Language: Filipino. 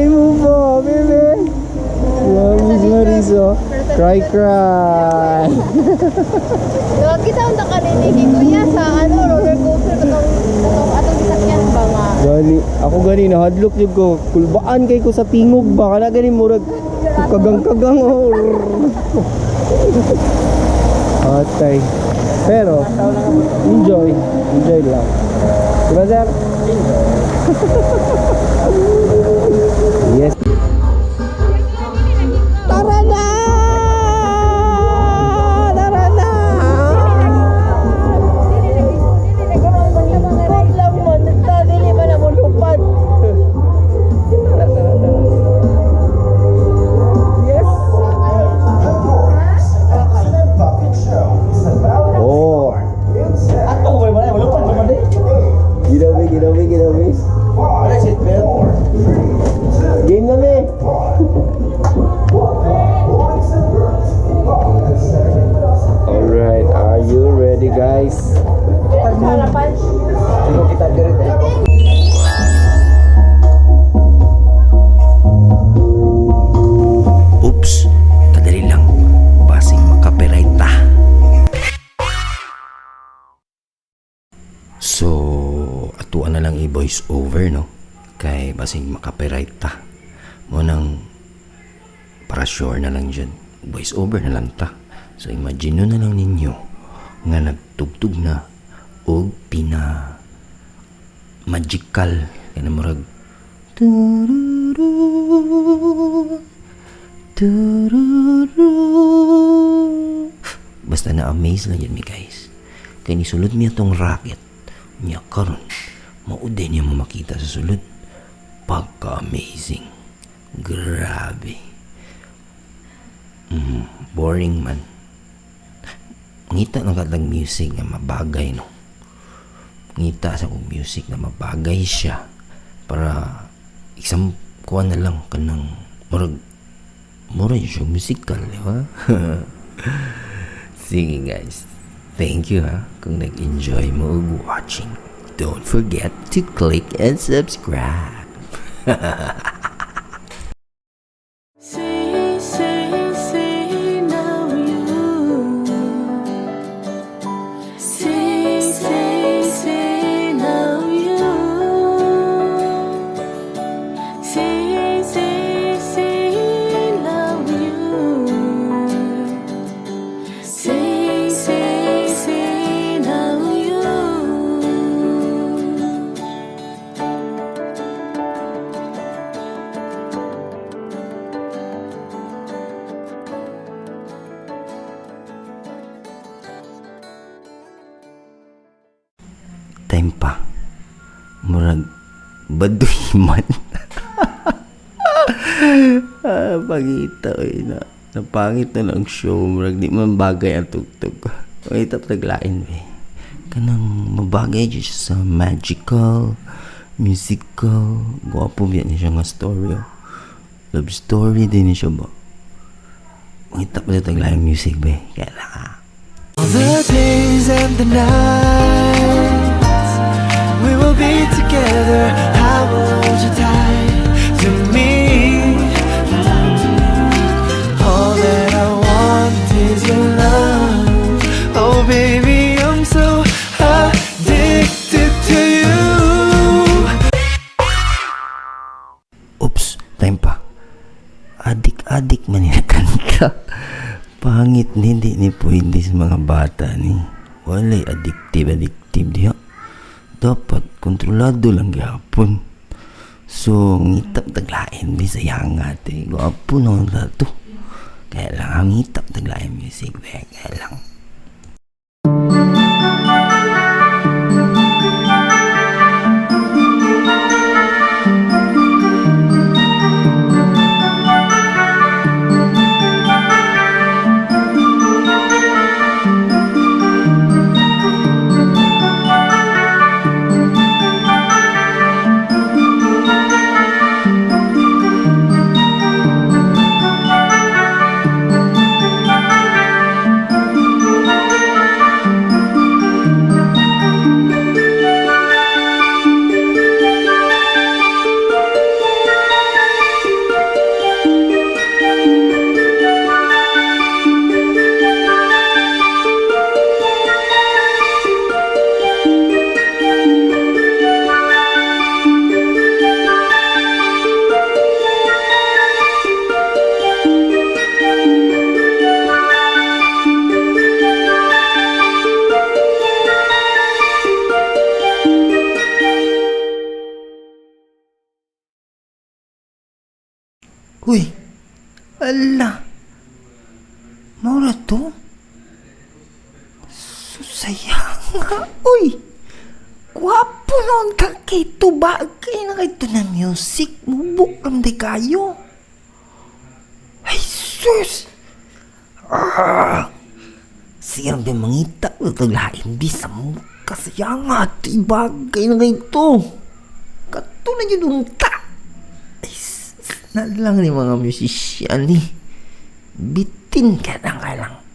mo ba, bebe? Miss Mariso. Cry. Huwag kita ang nakaninig kuya sa roller coaster atong gisakyan ba nga? Ako gani nahadlok jud ko. Kulbaan kay ko sa tingog ba kana gani murag kagang oh. Atay. Pero enjoy lang. Diba sir? Yes. Tara na! Ginawi. Game na me. Alright, are you ready guys? Oops, kadali lang. Basing makapiright ta. So, atuan na lang i-voice over, no? Kay basing makapiright ta. Mo nang para sure na lang dyan. Voice over na lang ta. So, imagine na lang ninyo nga nagtugtog na o pina magical kana murag tururu tururu. Basta na-amaze lang yan mi guys. Kaya nisulod mi atong rocket niya karon maude niya mo makita sa sulod. Pagka-amazing. Grabe. Boring man. Ngita ng katang music na mabagay, no? Ngita sa kong music na mabagay siya para isang kuha na lang kanang murag siya musical, di ba? Sige guys, thank you ha kung nag-enjoy mo watching. Don't forget to click and subscribe. Time pa murag baduy man. Pangita na napangit na lang show murag di man bagay ang tugtog. Pangita taglain be kanang mabagay dyan siya sa magical musical gwapo biya niya nga story love story din niya ba. Pangita pa taglain music be kaya lang all the days and the nights we will be together. I will hold you tight to me. All that I want is your love. Oh baby, I'm so addicted to you. Oops, time pa. Adik maninakan ka. Pangit hindi ni pwede sa mga bata ni. Walay addictive diha. Dapat kontrolado lang gapon. So ngitap taglain bisayang ate gapon no dato. Kaya lang ang ngitap taglain music kaya lang. Uy, ala. Maura to? Susayang nga. Uy, guwapo noon ka kay to. Bagay na kay to na music. Mubukam di kayo. Ay, sus! Siyang di mangita. Utaglain di sa mukha. Sayang nga. Bagay na kay to. Kato na yun unta. Ay, na lang ni mga musician ni. Bitin ka lang.